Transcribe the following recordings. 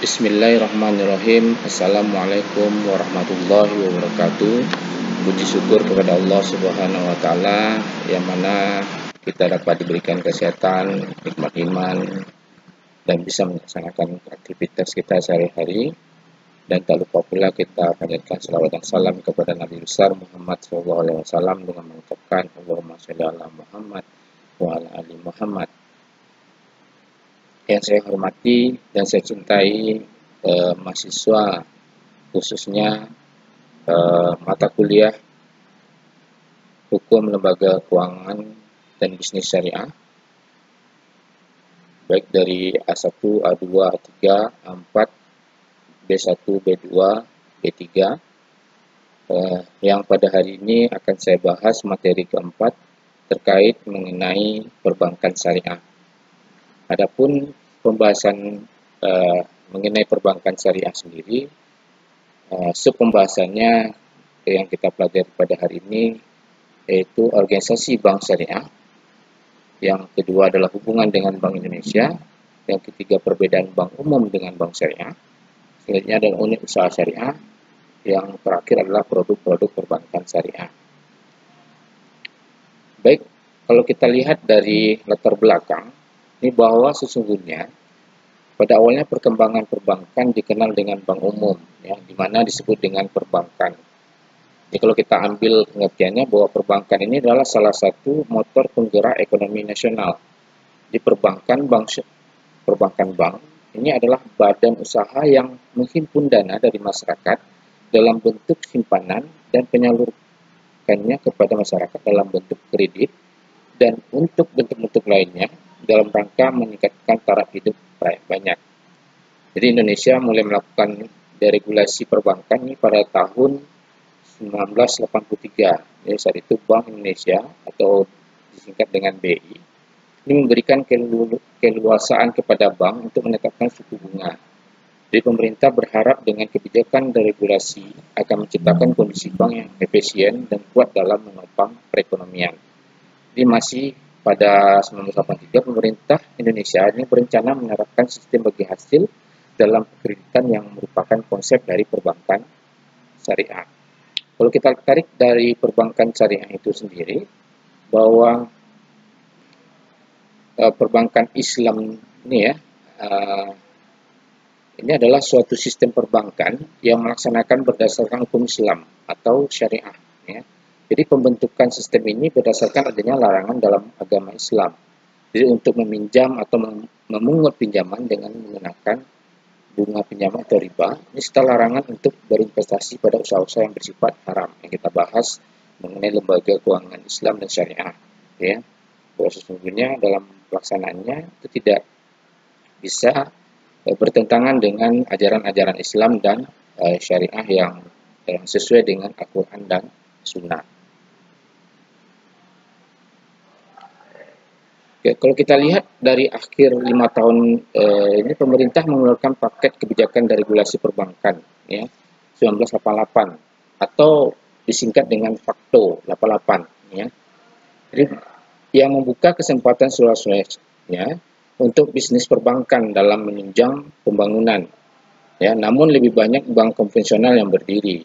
Bismillahirrahmanirrahim. Assalamualaikum warahmatullahi wabarakatuh. Puji syukur kepada Allah Subhanahu wa taala yang mana kita dapat diberikan kesehatan, nikmat iman dan bisa melaksanakan aktivitas kita sehari-hari. Dan tak lupa pula kita panjatkan salawat dan salam kepada Nabi besar Muhammad SAW dengan mengucapkan Allahumma sholli ala Muhammad wa ala ali Muhammad. Yang saya hormati dan saya cintai mahasiswa, khususnya mata kuliah Hukum Lembaga Keuangan dan Bisnis Syariah, baik dari A1, A2, A3, A4, B1, B2, B3, yang pada hari ini akan saya bahas materi keempat terkait mengenai perbankan syariah. Adapun pembahasan mengenai perbankan syariah sendiri, pembahasannya yang kita pelajari pada hari ini yaitu organisasi bank syariah, yang kedua adalah hubungan dengan Bank Indonesia, yang ketiga perbedaan bank umum dengan bank syariah, selanjutnya adalah unit usaha syariah, yang terakhir adalah produk-produk perbankan syariah. Baik, kalau kita lihat dari latar belakang ini bahwa sesungguhnya pada awalnya perkembangan perbankan dikenal dengan bank umum, ya, di mana disebut dengan perbankan. Jadi kalau kita ambil pengertiannya bahwa perbankan ini adalah salah satu motor penggerak ekonomi nasional. Di perbankan bank ini adalah badan usaha yang menghimpun dana dari masyarakat dalam bentuk simpanan dan penyalurkannya kepada masyarakat dalam bentuk kredit dan untuk bentuk-bentuk lainnya dalam rangka meningkatkan taraf hidup rakyat banyak. Jadi Indonesia mulai melakukan deregulasi perbankan ini pada tahun 1983. Jadi saat itu Bank Indonesia atau disingkat dengan BI ini memberikan keleluasaan kepada bank untuk menetapkan suku bunga. Jadi pemerintah berharap dengan kebijakan deregulasi akan menciptakan kondisi bank yang efisien dan kuat dalam menopang perekonomian. Jadi masih pada 1983 pemerintah Indonesia ini berencana menerapkan sistem bagi hasil dalam kreditan yang merupakan konsep dari perbankan syariah. Kalau kita tarik dari perbankan syariah itu sendiri, bahwa perbankan Islam ini ya, ini adalah suatu sistem perbankan yang melaksanakan berdasarkan hukum Islam atau syariah. Ya. Jadi pembentukan sistem ini berdasarkan adanya larangan dalam agama Islam. Jadi untuk meminjam atau memungut pinjaman dengan menggunakan bunga pinjaman atau riba, ini setelah larangan untuk berinvestasi pada usaha-usaha yang bersifat haram. Yang kita bahas mengenai lembaga keuangan Islam dan syariah. Ya. Bahwa sesungguhnya dalam pelaksanaannya itu tidak bisa bertentangan dengan ajaran-ajaran Islam dan syariah yang sesuai dengan Al-Quran dan Sunnah. Oke, kalau kita lihat dari akhir 5 tahun ini pemerintah mengeluarkan paket kebijakan deregulasi perbankan ya 1988 atau disingkat dengan Fakto 88 ya. Jadi yang membuka kesempatan seluas-luasnya untuk bisnis perbankan dalam menunjang pembangunan ya, namun lebih banyak bank konvensional yang berdiri.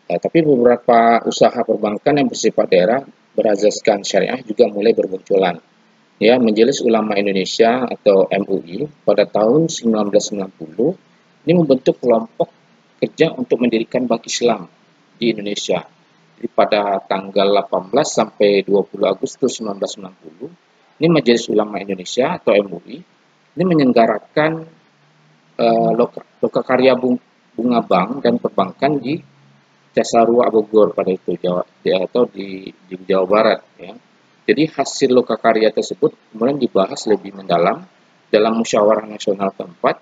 Tapi beberapa usaha perbankan yang bersifat daerah berasaskan syariah juga mulai bermunculan. Ya, Majelis Ulama Indonesia atau MUI pada tahun 1990 ini membentuk kelompok kerja untuk mendirikan Bank Islam di Indonesia. Jadi pada tanggal 18 sampai 20 Agustus 1990, ini Majelis Ulama Indonesia atau MUI ini menyelenggarakan lokakarya bunga bank dan perbankan di Cisarua Bogor pada itu di Jawa Barat ya. Jadi hasil lokakarya tersebut kemudian dibahas lebih mendalam dalam musyawarah nasional keempat,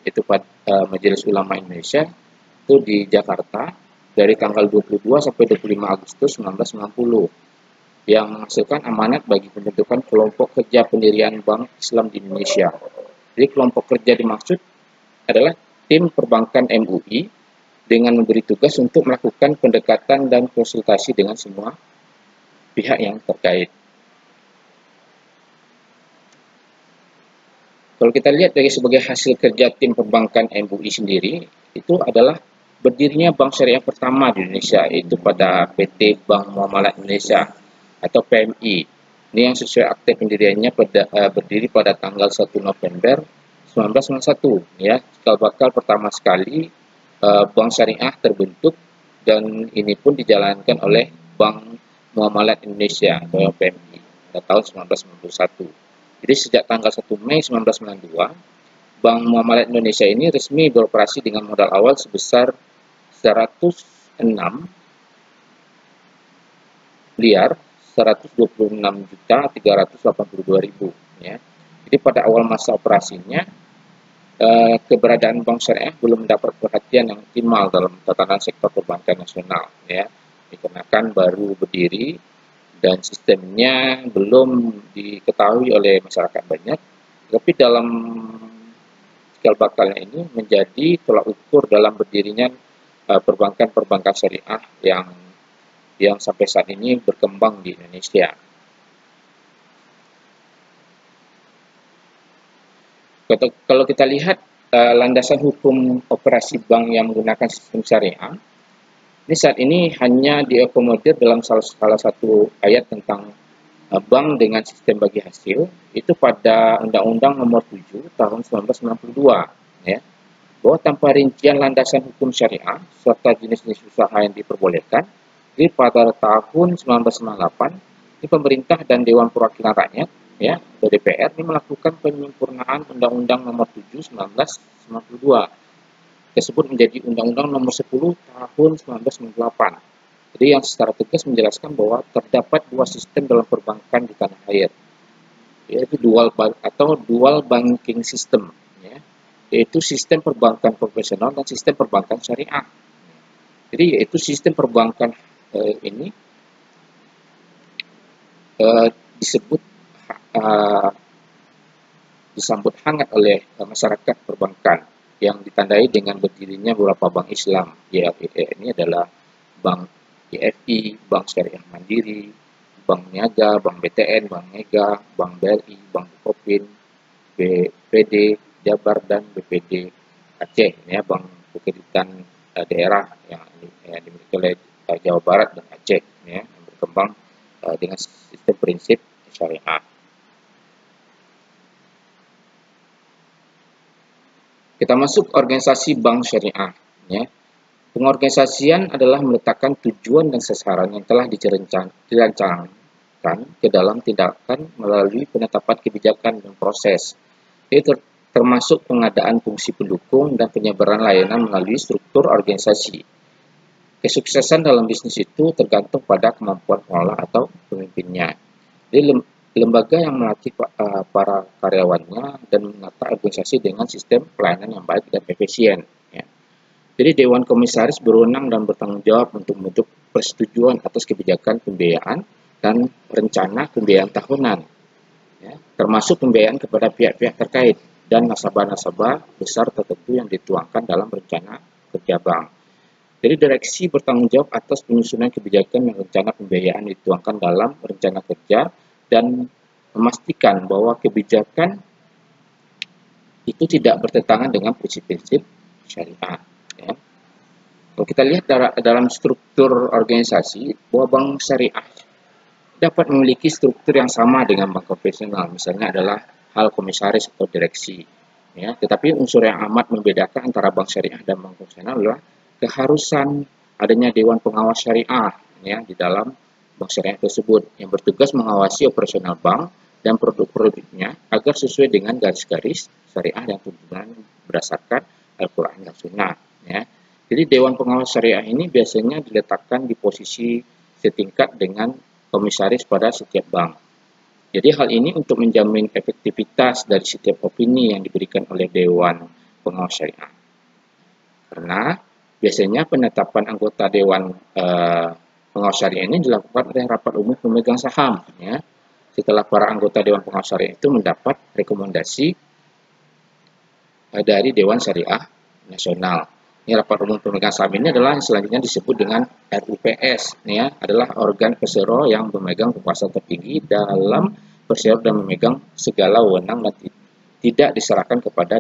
yaitu pada Majelis Ulama Indonesia itu di Jakarta dari tanggal 22 sampai 25 Agustus 1990 yang menghasilkan amanat bagi pembentukan kelompok kerja pendirian Bank Islam di Indonesia. Jadi kelompok kerja dimaksud adalah tim perbankan MUI dengan memberi tugas untuk melakukan pendekatan dan konsultasi dengan semua pihak yang terkait. Kalau kita lihat dari sebagai hasil kerja tim perbankan MUI sendiri, itu adalah berdirinya bank syariah pertama di Indonesia, yaitu pada PT Bank Muamalat Indonesia atau PMI. Ini yang sesuai akte pendiriannya berdiri pada tanggal 1 November 1991. Ya, cikal bakal pertama sekali bank syariah terbentuk, dan ini pun dijalankan oleh Bank Muamalat Indonesia atau PMI pada tahun 1991. Jadi sejak tanggal 1 Mei 1992, Bank Muamalat Indonesia ini resmi beroperasi dengan modal awal sebesar 106.126.382.000, ya. Jadi pada awal masa operasinya, keberadaan bank syariah belum mendapat perhatian yang optimal dalam tatanan sektor perbankan nasional, ya, dikarenakan baru berdiri dan sistemnya belum diketahui oleh masyarakat banyak. Tapi dalam cikal bakalnya ini menjadi tolak ukur dalam berdirinya perbankan-perbankan syariah yang sampai saat ini berkembang di Indonesia. Kalau kita lihat landasan hukum operasi bank yang menggunakan sistem syariah, ini saat ini hanya diakomodir dalam salah satu ayat tentang bank dengan sistem bagi hasil, itu pada Undang-Undang Nomor 7 Tahun 1992, ya, bahwa tanpa rincian landasan hukum syariah serta jenis-jenis usaha yang diperbolehkan. Jadi pada tahun 1998, ini pemerintah dan Dewan Perwakilan Rakyat, ya, atau DPR, ini melakukan penyempurnaan Undang-Undang Nomor 7 1992 tersebut menjadi Undang-Undang Nomor 10 Tahun 1998. Jadi yang secara tegas menjelaskan bahwa terdapat dua sistem dalam perbankan di tanah air, yaitu dual banking system, ya, yaitu sistem perbankan konvensional dan sistem perbankan syariah. Jadi yaitu sistem perbankan ini disambut hangat oleh masyarakat perbankan, yang ditandai dengan berdirinya beberapa bank Islam. Ya, ini adalah Bank IFI, Bank Syariah Mandiri, Bank Niaga, Bank BTN, Bank Mega, Bank BRI, Bank Bukopin, BPD Jabar, dan BPD Aceh, ya, Bank Kreditan daerah yang dimiliki oleh Jawa Barat dan Aceh, ya, yang berkembang dengan sistem prinsip syariah. Kita masuk organisasi bank syariah, ya. Pengorganisasian adalah meletakkan tujuan dan sasaran yang telah dirancangkan ke dalam tindakan melalui penetapan kebijakan dan proses. Itu termasuk pengadaan fungsi pendukung dan penyebaran layanan melalui struktur organisasi. Kesuksesan dalam bisnis itu tergantung pada kemampuan pengelola atau pemimpinnya. Jadi lembaga yang melatih para karyawannya dan menata organisasi dengan sistem pelayanan yang baik dan efisien, ya. Jadi Dewan Komisaris berwenang dan bertanggung jawab untuk membentuk persetujuan atas kebijakan pembiayaan dan rencana pembiayaan tahunan, ya, termasuk pembiayaan kepada pihak-pihak terkait dan nasabah-nasabah besar tertentu yang dituangkan dalam rencana kerja bank. Jadi direksi bertanggung jawab atas penyusunan kebijakan dan rencana pembiayaan dituangkan dalam rencana kerja dan memastikan bahwa kebijakan itu tidak bertentangan dengan prinsip-prinsip syariah, ya. Kalau kita lihat dalam struktur organisasi, bahwa bank syariah dapat memiliki struktur yang sama dengan bank konvensional, misalnya adalah hal komisaris atau direksi, ya. Tetapi unsur yang amat membedakan antara bank syariah dan bank konvensional adalah keharusan adanya Dewan Pengawas Syariah, ya, di dalam bank syariah tersebut yang bertugas mengawasi operasional bank dan produk-produknya agar sesuai dengan garis-garis syariah dan tuntunan berdasarkan Al-Quran dan Sunnah, ya. Jadi Dewan Pengawas Syariah ini biasanya diletakkan di posisi setingkat dengan komisaris pada setiap bank. Jadi hal ini untuk menjamin efektivitas dari setiap opini yang diberikan oleh Dewan Pengawas Syariah. Karena biasanya penetapan anggota Dewan Pengawas Syariah ini dilakukan oleh rapat umum pemegang saham, ya, setelah para anggota Dewan Pengawas Syariah itu mendapat rekomendasi dari Dewan Syariah Nasional. Ini rapat umum pemegang saham ini adalah yang selanjutnya disebut dengan RUPS, ya, adalah organ persero yang memegang kekuasaan tertinggi dalam persero dan memegang segala wewenang tidak diserahkan kepada